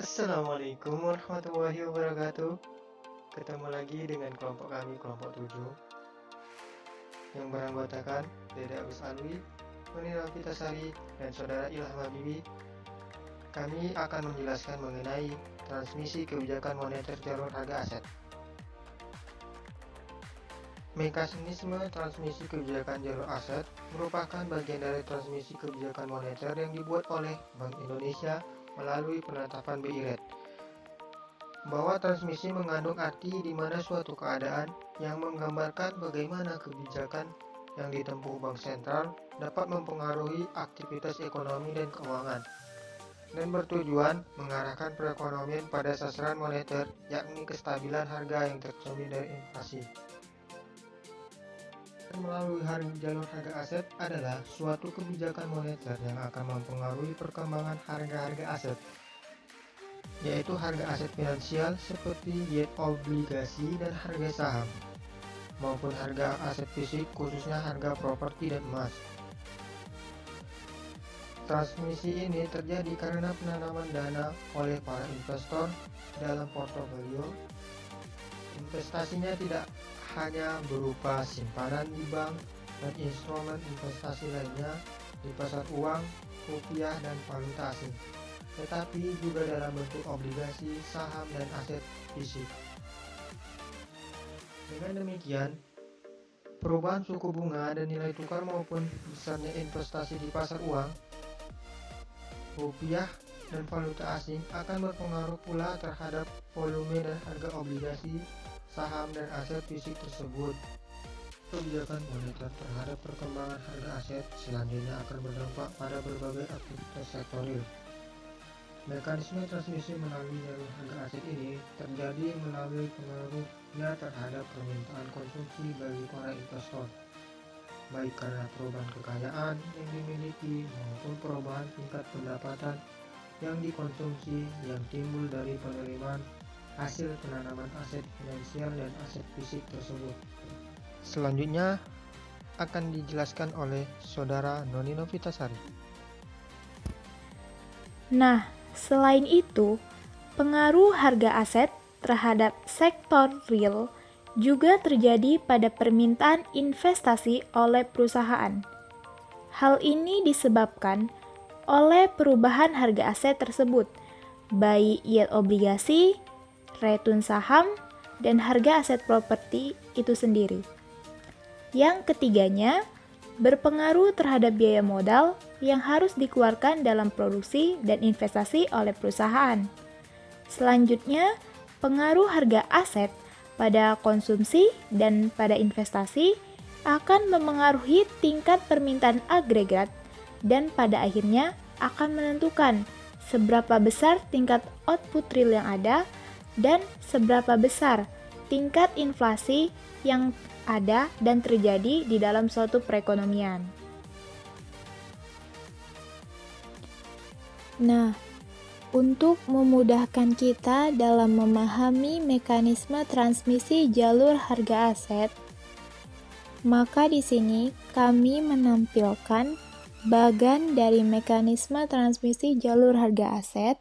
Assalamualaikum warahmatullahi wabarakatuh. Ketemu lagi dengan kelompok kami, kelompok 7, yang beranggotakan Dede Agus Alwi, Nuni Rafitasari, dan Saudara Ilham Habibi. Kami akan menjelaskan mengenai transmisi kebijakan moneter jalur harga aset. Mekanisme transmisi kebijakan jalur aset merupakan bagian dari transmisi kebijakan moneter yang dibuat oleh Bank Indonesia melalui penetapan BI Rate. Bahwa transmisi mengandung arti di mana suatu keadaan yang menggambarkan bagaimana kebijakan yang ditempuh bank sentral dapat mempengaruhi aktivitas ekonomi dan keuangan, dan bertujuan mengarahkan perekonomian pada sasaran moneter, yakni kestabilan harga yang tercermin dari inflasi. Melalui jalur harga aset adalah suatu kebijakan moneter yang akan mempengaruhi perkembangan harga-harga aset, yaitu harga aset finansial seperti yield obligasi dan harga saham, maupun harga aset fisik khususnya harga properti dan emas. Transmisi ini terjadi karena penanaman dana oleh para investor dalam portofolio. Investasinya tidak hanya berupa simpanan di bank dan instrumen investasi lainnya di pasar uang, rupiah, dan valuta asing, tetapi juga dalam bentuk obligasi, saham, dan aset fisik. Dengan demikian, perubahan suku bunga dan nilai tukar maupun besarnya investasi di pasar uang, rupiah, dan valuta asing akan berpengaruh pula terhadap volume dan harga obligasi, saham, dan aset fisik tersebut. Kebijakan moneter terhadap perkembangan harga aset selanjutnya akan berdampak pada berbagai aktivitas sektor real. Mekanisme transmisi melalui jalur harga aset ini terjadi melalui pengaruhnya terhadap permintaan konsumsi bagi para investor, baik karena perubahan kekayaan yang dimiliki maupun perubahan tingkat pendapatan yang dikonsumsi yang timbul dari penerimaan hasil penanaman aset finansial dan aset fisik tersebut. Selanjutnya akan dijelaskan oleh Saudara Noni Novitasari. Nah, selain itu, pengaruh harga aset terhadap sektor real juga terjadi pada permintaan investasi oleh perusahaan. Hal ini disebabkan oleh perubahan harga aset tersebut, baik yield obligasi, return saham, dan harga aset properti itu sendiri. Yang ketiganya, berpengaruh terhadap biaya modal yang harus dikeluarkan dalam produksi dan investasi oleh perusahaan. Selanjutnya, pengaruh harga aset pada konsumsi dan pada investasi akan memengaruhi tingkat permintaan agregat dan pada akhirnya akan menentukan seberapa besar tingkat output real yang ada dan seberapa besar tingkat inflasi yang ada dan terjadi di dalam suatu perekonomian. Nah, untuk memudahkan kita dalam memahami mekanisme transmisi jalur harga aset, maka di sini kami menampilkan bagan dari mekanisme transmisi jalur harga aset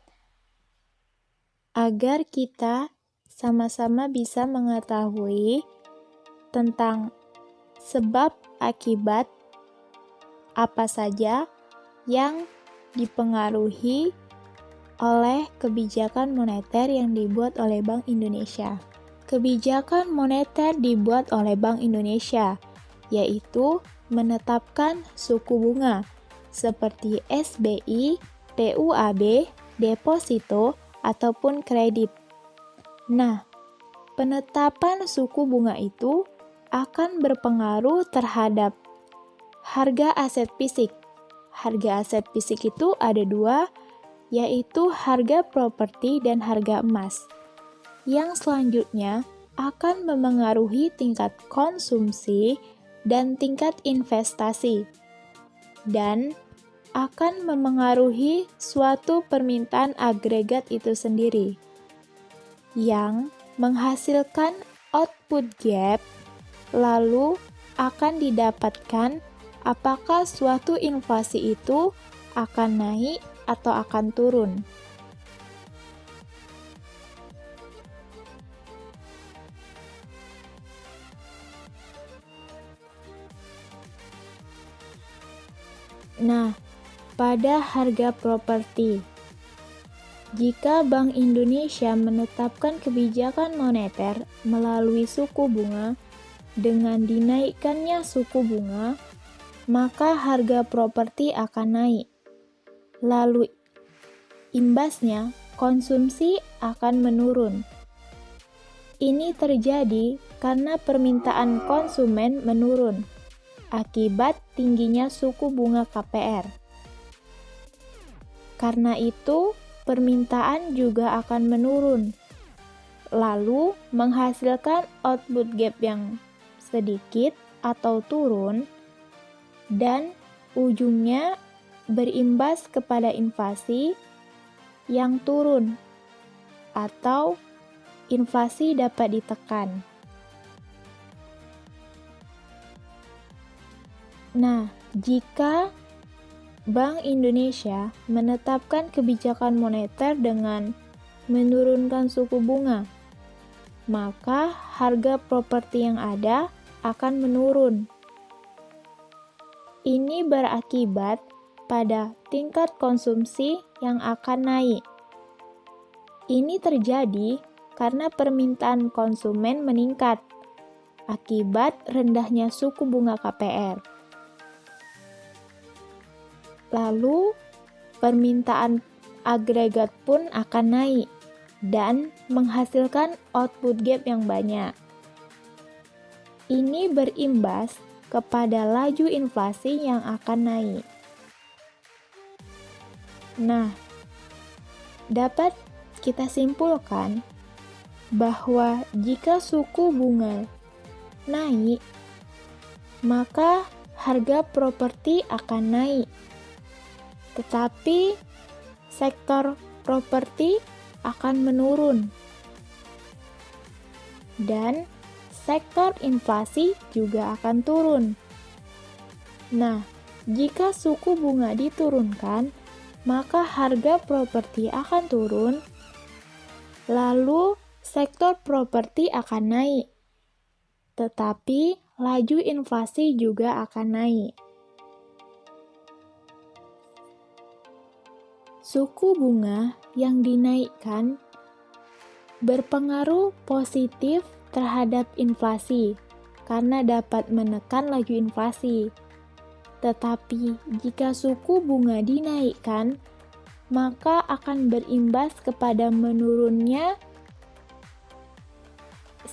agar kita sama-sama bisa mengetahui tentang sebab akibat apa saja yang dipengaruhi oleh kebijakan moneter yang dibuat oleh Bank Indonesia. Kebijakan moneter dibuat oleh Bank Indonesia, yaitu menetapkan suku bunga seperti SBI, TUAB, deposito, ataupun kredit. Nah, penetapan suku bunga itu akan berpengaruh terhadap harga aset fisik. Harga aset fisik itu ada dua, yaitu harga properti dan harga emas. Yang selanjutnya akan memengaruhi tingkat konsumsi dan tingkat investasi, dan akan memengaruhi suatu permintaan agregat itu sendiri, yang menghasilkan output gap, lalu akan didapatkan apakah suatu inflasi itu akan naik atau akan turun. Nah, pada harga properti, jika Bank Indonesia menetapkan kebijakan moneter melalui suku bunga dengan dinaikkannya suku bunga, maka harga properti akan naik. Lalu imbasnya, konsumsi akan menurun. Ini terjadi karena permintaan konsumen menurun akibat tingginya suku bunga KPR. Karena itu, permintaan juga akan menurun, lalu menghasilkan output gap yang sedikit atau turun, dan ujungnya berimbas kepada inflasi yang turun atau inflasi dapat ditekan. Nah, jika Bank Indonesia menetapkan kebijakan moneter dengan menurunkan suku bunga, maka harga properti yang ada akan menurun. Ini berakibat pada tingkat konsumsi yang akan naik. Ini terjadi karena permintaan konsumen meningkat akibat rendahnya suku bunga KPR. Lalu, permintaan agregat pun akan naik dan menghasilkan output gap yang banyak. Ini berimbas kepada laju inflasi yang akan naik. Nah, dapat kita simpulkan bahwa jika suku bunga naik, maka harga properti akan naik. Tetapi sektor properti akan menurun. Dan sektor inflasi juga akan turun. Nah, jika suku bunga diturunkan, maka harga properti akan turun, lalu sektor properti akan naik, tetapi laju inflasi juga akan naik. Suku bunga yang dinaikkan berpengaruh positif terhadap inflasi karena dapat menekan laju inflasi. Tetapi jika suku bunga dinaikkan, maka akan berimbas kepada menurunnya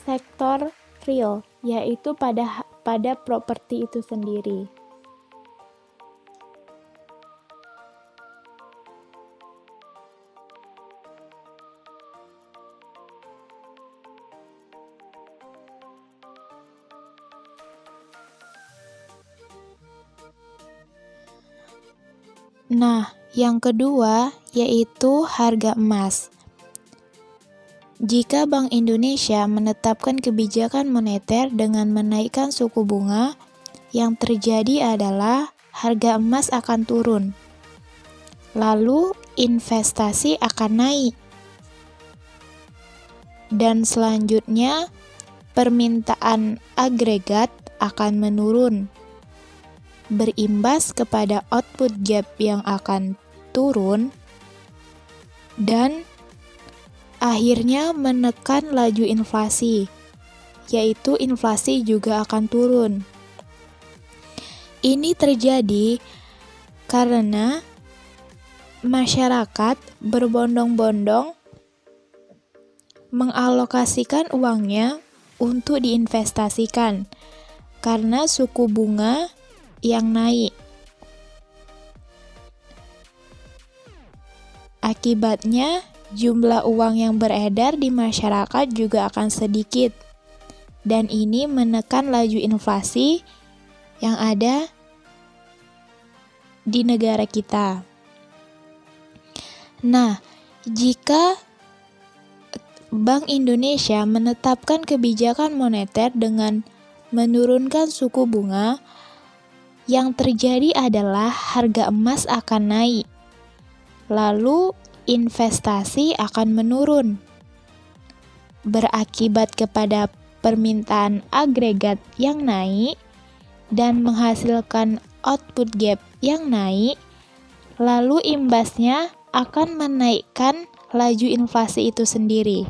sektor real, yaitu pada properti itu sendiri. Nah, yang kedua yaitu harga emas. Jika Bank Indonesia menetapkan kebijakan moneter dengan menaikkan suku bunga, yang terjadi adalah harga emas akan turun. Lalu investasi akan naik. Dan selanjutnya permintaan agregat akan menurun, berimbas kepada output gap yang akan turun, dan akhirnya menekan laju inflasi, yaitu inflasi juga akan turun. Ini terjadi karena masyarakat berbondong-bondong mengalokasikan uangnya untuk diinvestasikan karena suku bunga yang naik. Akibatnya, jumlah uang yang beredar di masyarakat juga akan sedikit, dan ini menekan laju inflasi yang ada di negara kita. Nah, jika Bank Indonesia menetapkan kebijakan moneter dengan menurunkan suku bunga, yang terjadi adalah harga emas akan naik, lalu investasi akan menurun, berakibat kepada permintaan agregat yang naik dan menghasilkan output gap yang naik, lalu imbasnya akan menaikkan laju inflasi itu sendiri.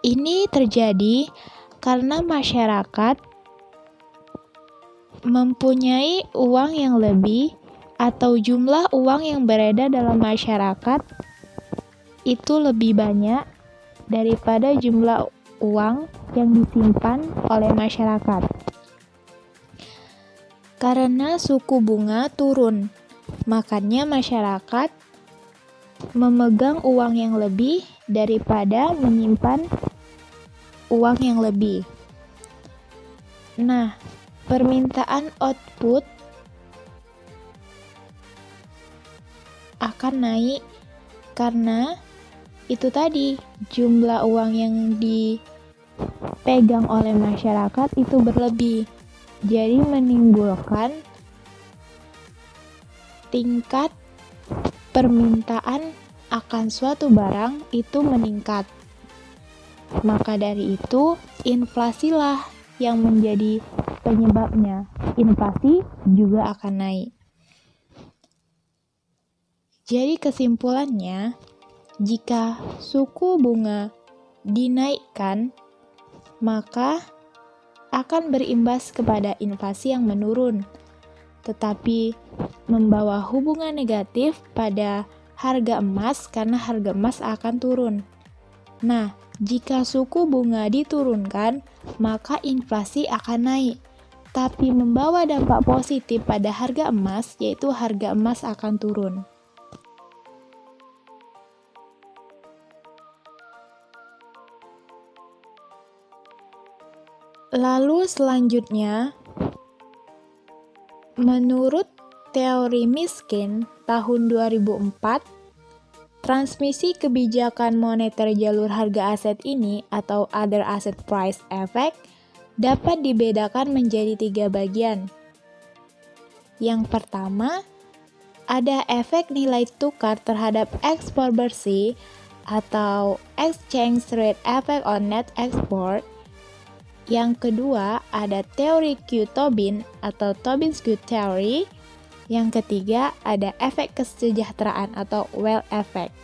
Ini terjadi karena masyarakat mempunyai uang yang lebih atau jumlah uang yang beredar dalam masyarakat itu lebih banyak daripada jumlah uang yang disimpan oleh masyarakat. Karena suku bunga turun, makanya masyarakat memegang uang yang lebih daripada menyimpan uang yang lebih. Nah, permintaan output akan naik karena itu tadi jumlah uang yang dipegang oleh masyarakat itu berlebih. Jadi menimbulkan tingkat permintaan akan suatu barang itu meningkat. Maka dari itu, inflasilah yang menjadi penyebabnya. Inflasi juga akan naik. Jadi kesimpulannya, jika suku bunga dinaikkan, maka akan berimbas kepada inflasi yang menurun, tetapi membawa hubungan negatif pada harga emas karena harga emas akan turun. Nah, jika suku bunga diturunkan, maka inflasi akan naik, tapi membawa dampak positif pada harga emas, yaitu harga emas akan turun. Lalu selanjutnya, menurut teori Miskin tahun 2004, transmisi kebijakan moneter jalur harga aset ini atau other asset price effect dapat dibedakan menjadi 3 bagian. Yang pertama, ada efek nilai tukar terhadap ekspor bersih atau exchange rate effect on net export. Yang kedua, ada teori Q-Tobin atau Tobin's Q Theory. Yang ketiga, ada efek kesejahteraan atau wealth effect.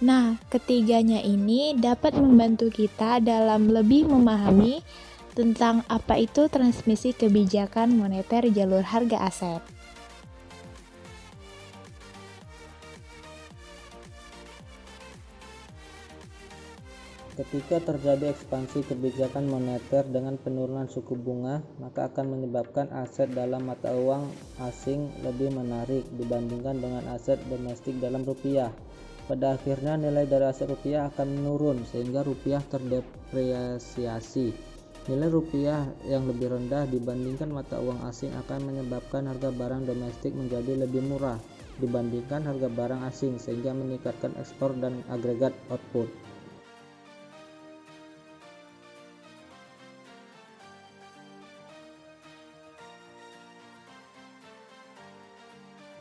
Nah, ketiganya ini dapat membantu kita dalam lebih memahami tentang apa itu transmisi kebijakan moneter jalur harga aset. Ketika terjadi ekspansi kebijakan moneter dengan penurunan suku bunga, maka akan menyebabkan aset dalam mata uang asing lebih menarik dibandingkan dengan aset domestik dalam rupiah. Pada akhirnya nilai dari aset rupiah akan menurun sehingga rupiah terdepresiasi. Nilai rupiah yang lebih rendah dibandingkan mata uang asing akan menyebabkan harga barang domestik menjadi lebih murah dibandingkan harga barang asing sehingga meningkatkan ekspor dan agregat output.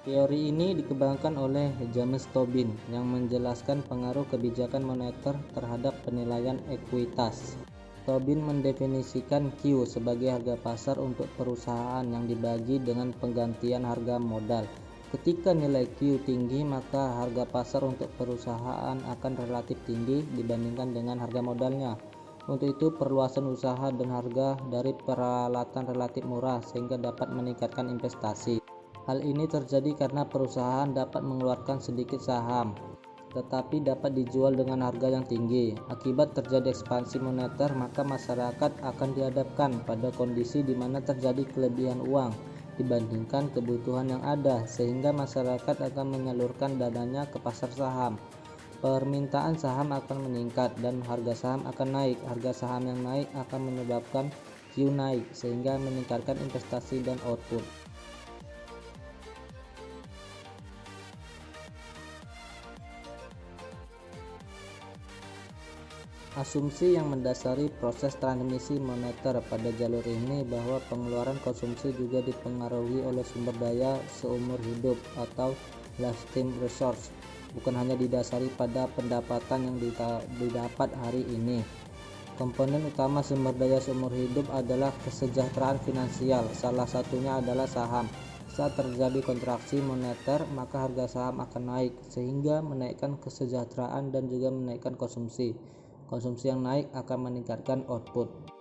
Teori ini dikembangkan oleh James Tobin yang menjelaskan pengaruh kebijakan moneter terhadap penilaian ekuitas. Tobin mendefinisikan Q sebagai harga pasar untuk perusahaan yang dibagi dengan penggantian harga modal. Ketika nilai Q tinggi, maka harga pasar untuk perusahaan akan relatif tinggi dibandingkan dengan harga modalnya. Untuk itu, perluasan usaha dan harga dari peralatan relatif murah sehingga dapat meningkatkan investasi. Hal ini terjadi karena perusahaan dapat mengeluarkan sedikit saham, tetapi dapat dijual dengan harga yang tinggi. Akibat terjadi ekspansi moneter, maka masyarakat akan dihadapkan pada kondisi di mana terjadi kelebihan uang dibandingkan kebutuhan yang ada, sehingga masyarakat akan menyalurkan dananya ke pasar saham. Permintaan saham akan meningkat dan harga saham akan naik. Harga saham yang naik akan menyebabkan Q naik, sehingga meningkatkan investasi dan output. Asumsi yang mendasari proses transmisi moneter pada jalur ini bahwa pengeluaran konsumsi juga dipengaruhi oleh sumber daya seumur hidup atau lifetime resource, bukan hanya didasari pada pendapatan yang didapat hari ini. Komponen utama sumber daya seumur hidup adalah kesejahteraan finansial, salah satunya adalah saham. Saat terjadi kontraksi moneter, maka harga saham akan naik, sehingga menaikkan kesejahteraan dan juga menaikkan konsumsi. Konsumsi yang naik akan meningkatkan output.